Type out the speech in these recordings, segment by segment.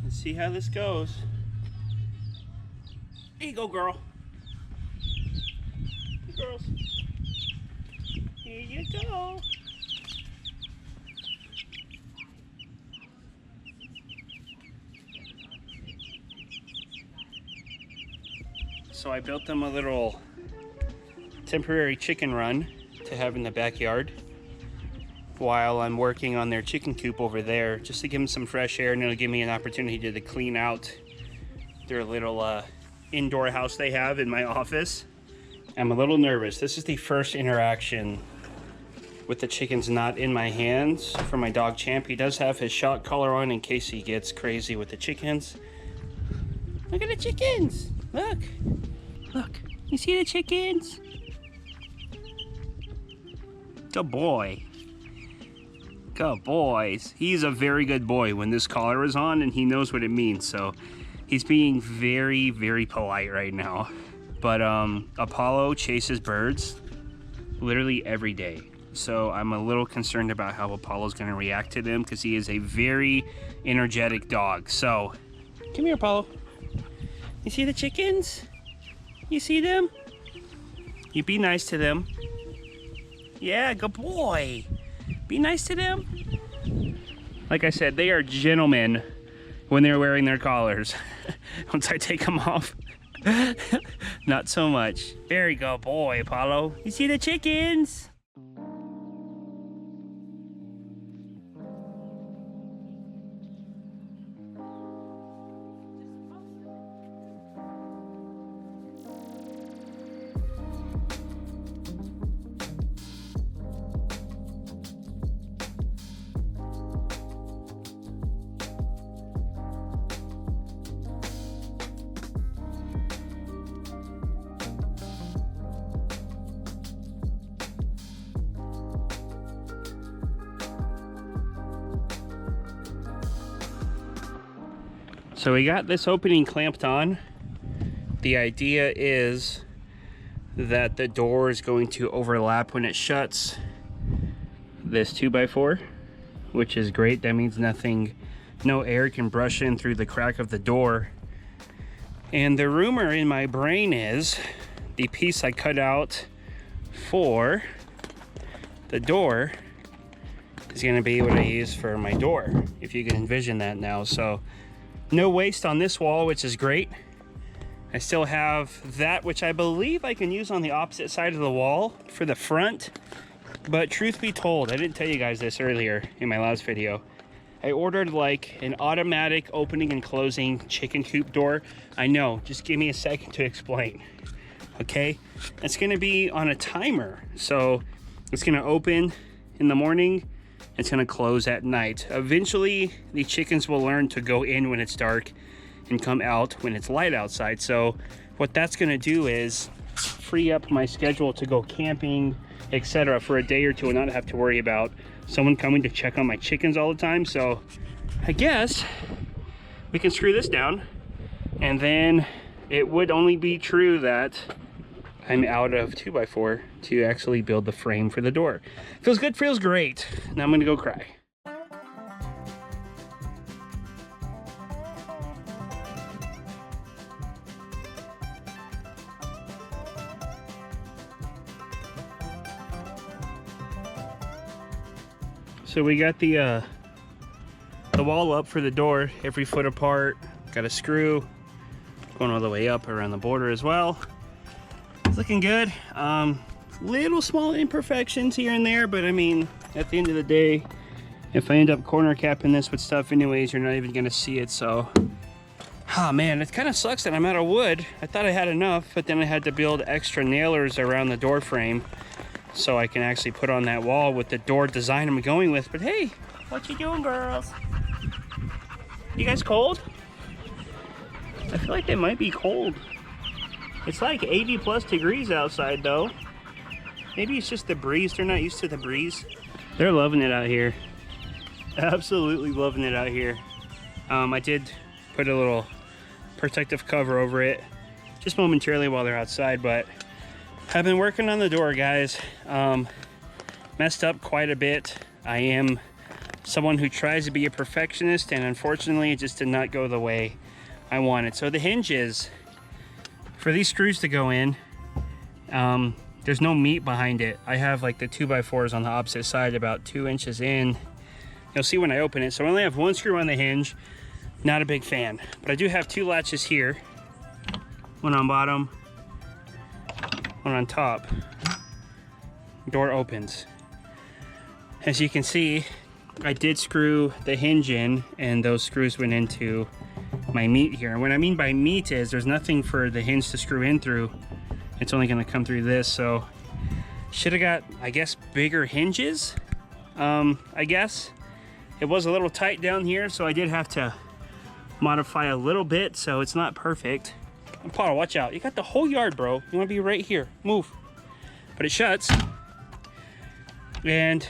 Let's see how this goes. Here you go, girl. Hey, girls. Here you go. So I built them a little temporary chicken run to have in the backyard while I'm working on their chicken coop over there, just to give them some fresh air, and it'll give me an opportunity to clean out their little indoor house they have in my office. I'm a little nervous. This is the first interaction with the chickens not in my hands for my dog Champ. He does have his shock collar on in case he gets crazy with the chickens. Look at the chickens! Look! Look! You see the chickens? Good boy. Good boys. He's a very good boy when this collar is on, and he knows what it means, so he's being very, very polite right now. But Apollo chases birds literally every day. So I'm a little concerned about how Apollo's gonna react to them, because he is a very energetic dog. So, come here, Apollo. You see the chickens? You see them? You be nice to them. Yeah, good boy. Be nice to them. Like I said, they are gentlemen when they're wearing their collars. Once I take them off, not so much. Very good boy, Apollo. You see the chickens? So we got this opening clamped on. The idea is that the door is going to overlap when it shuts this 2x4, which is great. That means no air can brush in through the crack of the door. And the rumor in my brain is the piece I cut out for the door is going to be what I use for my door, if you can envision that now. So no waste on this wall, which is great. I still have that, which I believe I can use on the opposite side of the wall for the front. But truth be told, I didn't tell you guys this earlier in my last video. I ordered like an automatic opening and closing chicken coop door. I know, just give me a second to explain. Okay, it's gonna be on a timer. So it's gonna open in the morning, it's gonna close at night. Eventually, the chickens will learn to go in when it's dark and come out when it's light outside. So what that's gonna do is free up my schedule to go camping, etc. for a day or two, and not have to worry about someone coming to check on my chickens all the time. So I guess we can screw this down, and then it would only be true that I'm out of 2x4 to actually build the frame for the door. Feels good, feels great. Now I'm gonna go cry. So we got the wall up for the door, every foot apart. Got a screw going all the way up around the border as well. It's looking good. Little small imperfections here and there, but I mean, at the end of the day, if I end up corner capping this with stuff anyways, you're not even gonna see it. So, oh man, it kind of sucks that I'm out of wood. I thought I had enough, but then I had to build extra nailers around the door frame so I can actually put on that wall with the door design I'm going with. But hey, what you doing, girls? You guys cold? I feel like they might be cold. It's like 80 plus degrees outside though. Maybe it's just the breeze. They're not used to the breeze. They're loving it out here. Absolutely loving it out here. I did put a little protective cover over it just momentarily while they're outside, but I've been working on the door, guys. Messed up quite a bit. I am someone who tries to be a perfectionist, and unfortunately it just did not go the way I wanted. So the hinges, for these screws to go in, there's no meat behind it. I have like the 2x4s on the opposite side about 2 inches in. You'll see when I open it. So I only have one screw on the hinge. Not a big fan, but I do have 2 latches here. One on bottom, one on top. Door opens. As you can see, I did screw the hinge in, and those screws went into my meat here. And what I mean by meat is there's nothing for the hinge to screw in through. It's only gonna come through this, so should have got, I guess, bigger hinges. I guess it was a little tight down here, so I did have to modify a little bit, so it's not perfect. And Paul, watch out. You got the whole yard, bro. You wanna be right here. Move. But it shuts. And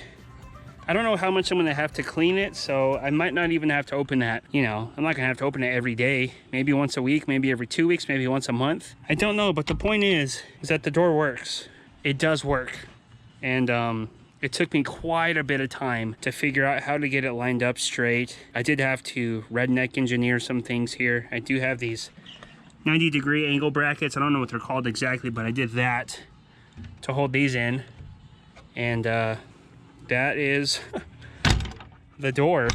I don't know how much I'm gonna have to clean it, so I might not even have to open that. You know, I'm not gonna have to open it every day. Maybe once a week, maybe every 2 weeks, maybe once a month. I don't know, but the point is that the door works. It does work. And it took me quite a bit of time to figure out how to get it lined up straight. I did have to redneck engineer some things here. I do have these 90-degree angle brackets. I don't know what they're called exactly, but I did that to hold these in. And that is the door.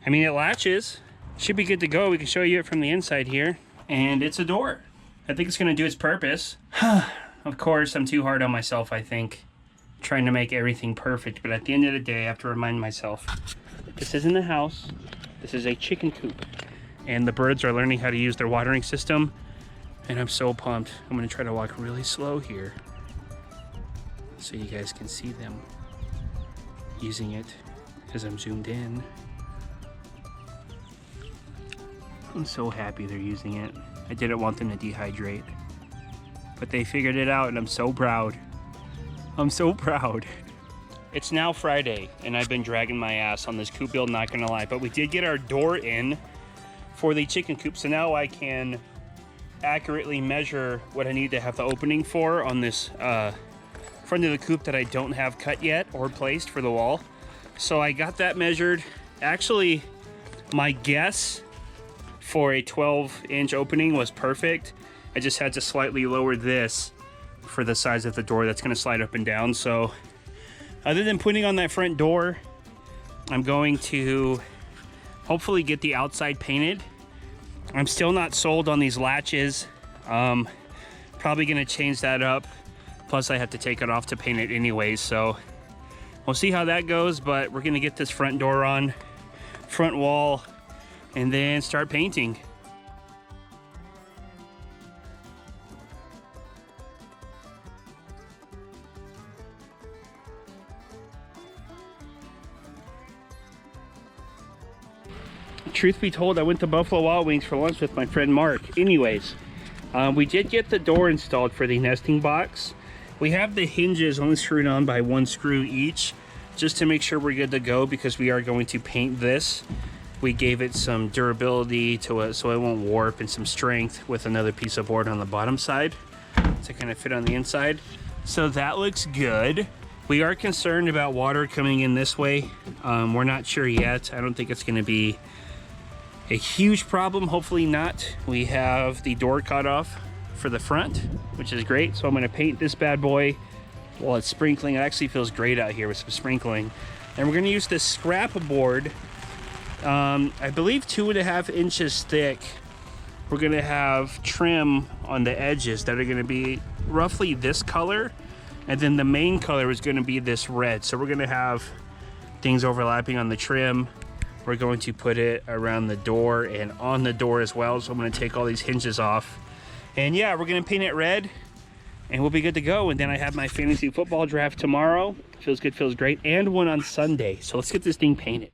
I mean, it latches. Should be good to go. We can show you it from the inside here. And it's a door. I think it's gonna do its purpose. Of course, I'm too hard on myself, I think, trying to make everything perfect. But at the end of the day, I have to remind myself, this isn't a house, this is a chicken coop. And the birds are learning how to use their watering system. And I'm so pumped. I'm gonna try to walk really slow here so you guys can see them using it as I'm zoomed in. I'm so happy they're using it. I didn't want them to dehydrate, but they figured it out, and I'm so proud. I'm so proud. It's now Friday, and I've been dragging my ass on this coop build, not gonna lie, but we did get our door in for the chicken coop, so now I can accurately measure what I need to have the opening for on this front of the coop that I don't have cut yet or placed for the wall. So I got that measured. Actually, my guess for a 12-inch opening was perfect. I just had to slightly lower this for the size of the door that's gonna slide up and down. So other than putting on that front door, I'm going to hopefully get the outside painted. I'm still not sold on these latches. Probably gonna change that up. Plus I have to take it off to paint it anyways, so we'll see how that goes, but we're gonna get this front door on, front wall, and then start painting. Truth be told, I went to Buffalo Wild Wings for lunch with my friend Mark. Anyways, we did get the door installed for the nesting box. We have the hinges only screwed on by 1 screw each, just to make sure we're good to go, because we are going to paint this. We gave it some durability to it so it won't warp, and some strength with another piece of board on the bottom side to kind of fit on the inside. So that looks good. We are concerned about water coming in this way. We're not sure yet. I don't think it's gonna be a huge problem, hopefully not. We have the door cut off for the front, which is great. So I'm gonna paint this bad boy while it's sprinkling. It actually feels great out here with some sprinkling. And we're gonna use this scrap board, I believe 2.5 inches thick. We're gonna have trim on the edges that are gonna be roughly this color. And then the main color is gonna be this red. So we're gonna have things overlapping on the trim. We're going to put it around the door and on the door as well. So I'm gonna take all these hinges off. And yeah, we're gonna paint it red and we'll be good to go. And then I have my fantasy football draft tomorrow. Feels good, feels great. And one on Sunday. So let's get this thing painted.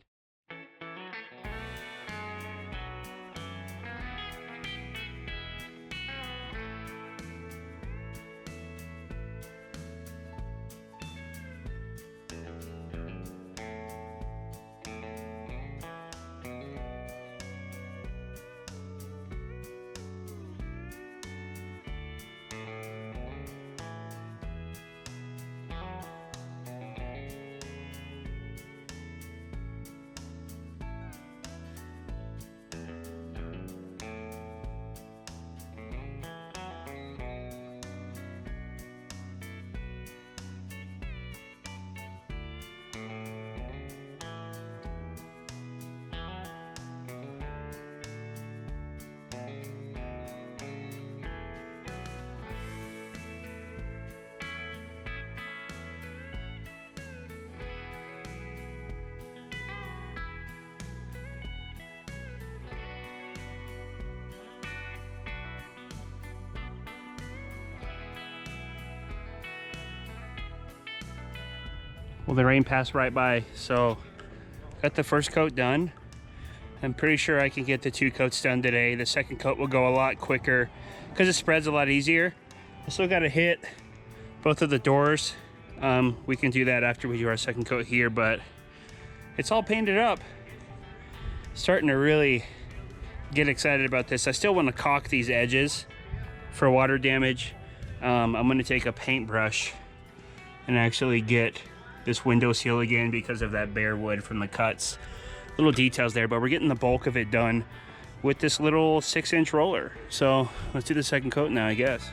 Well, the rain passed right by, so got the first coat done. I'm pretty sure I can get the 2 coats done today. The second coat will go a lot quicker because it spreads a lot easier. I still got to hit both of the doors. We can do that after we do our second coat here, but it's all painted up. Starting to really get excited about this. I still want to caulk these edges for water damage. I'm going to take a paintbrush and actually get this window seal again because of that bare wood from the cuts. Little details there, but we're getting the bulk of it done with this little 6-inch roller. So let's do the second coat now, I guess.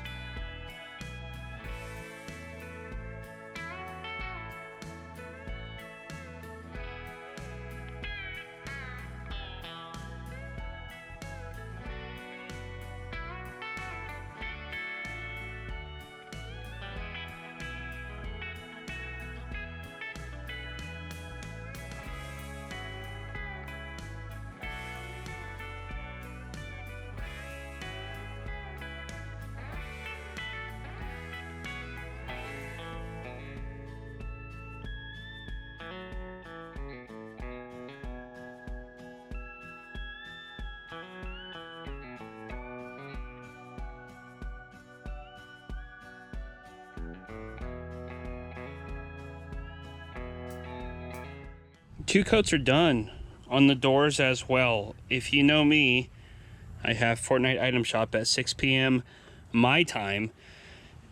Two coats are done on the doors as well. If you know me, I have Fortnite item shop at 6 p.m. my time,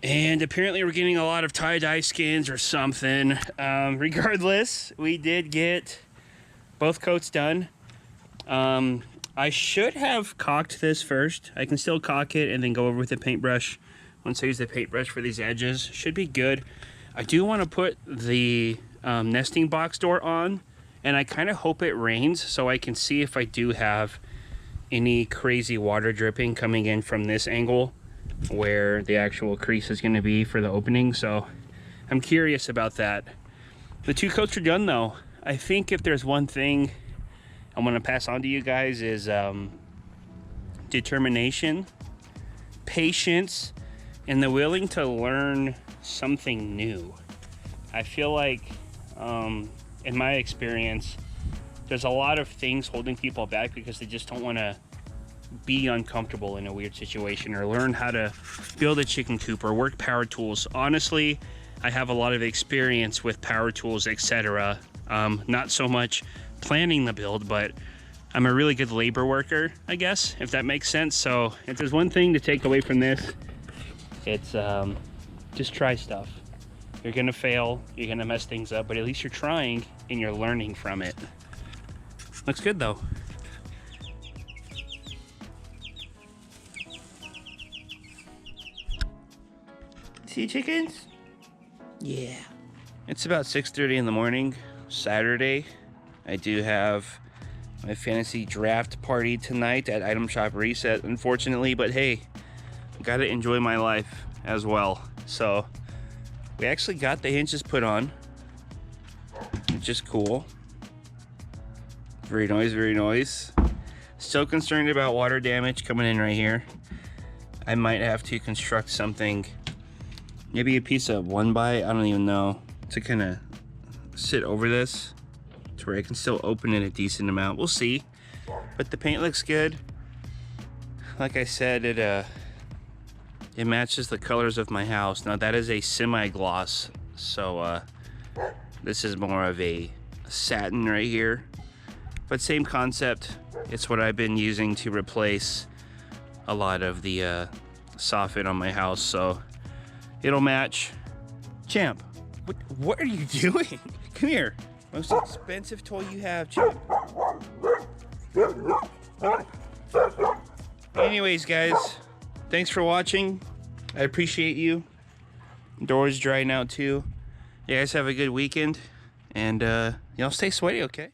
and apparently we're getting a lot of tie-dye skins or something. Regardless, we did get both coats done. I should have caulked this first. I can still caulk it and then go over with the paintbrush. Once I use the paintbrush for these edges, should be good. I do want to put the nesting box door on, and I kind of hope it rains so I can see if I do have any crazy water dripping coming in from this angle where the actual crease is going to be for the opening. So I'm curious about that. The 2 coats are done though. I think if there's one thing I'm going to pass on to you guys is determination, patience, and the willing to learn something new. I feel like in my experience, there's a lot of things holding people back because they just don't want to be uncomfortable in a weird situation or learn how to build a chicken coop or work power tools. Honestly, I have a lot of experience with power tools, etc. Not so much planning the build, but I'm a really good labor worker, I guess, if that makes sense. So if there's one thing to take away from this, it's just try stuff. You're gonna fail, you're gonna mess things up, but at least you're trying and you're learning from it. Looks good though. See chickens? Yeah. It's about 6:30 in the morning, Saturday. I do have my fantasy draft party tonight at Item Shop Reset, unfortunately, but hey, gotta enjoy my life as well. So we actually got the hinges put on, which is cool. Very nice, very nice. Still concerned about water damage coming in right here. I might have to construct something, maybe a piece of 1x, I don't even know, to kind of sit over this to where I can still open it a decent amount. We'll see, but the paint looks good. Like I said, it matches the colors of my house. Now that is a semi-gloss, so this is more of a satin right here, but same concept. It's what I've been using to replace a lot of the soffit on my house, so it'll match. Champ, what are you doing? Come here. Most expensive toy you have, Champ. Anyways, guys, thanks for watching. I appreciate you. Door's drying out too. You guys have a good weekend, and y'all stay sweaty, okay?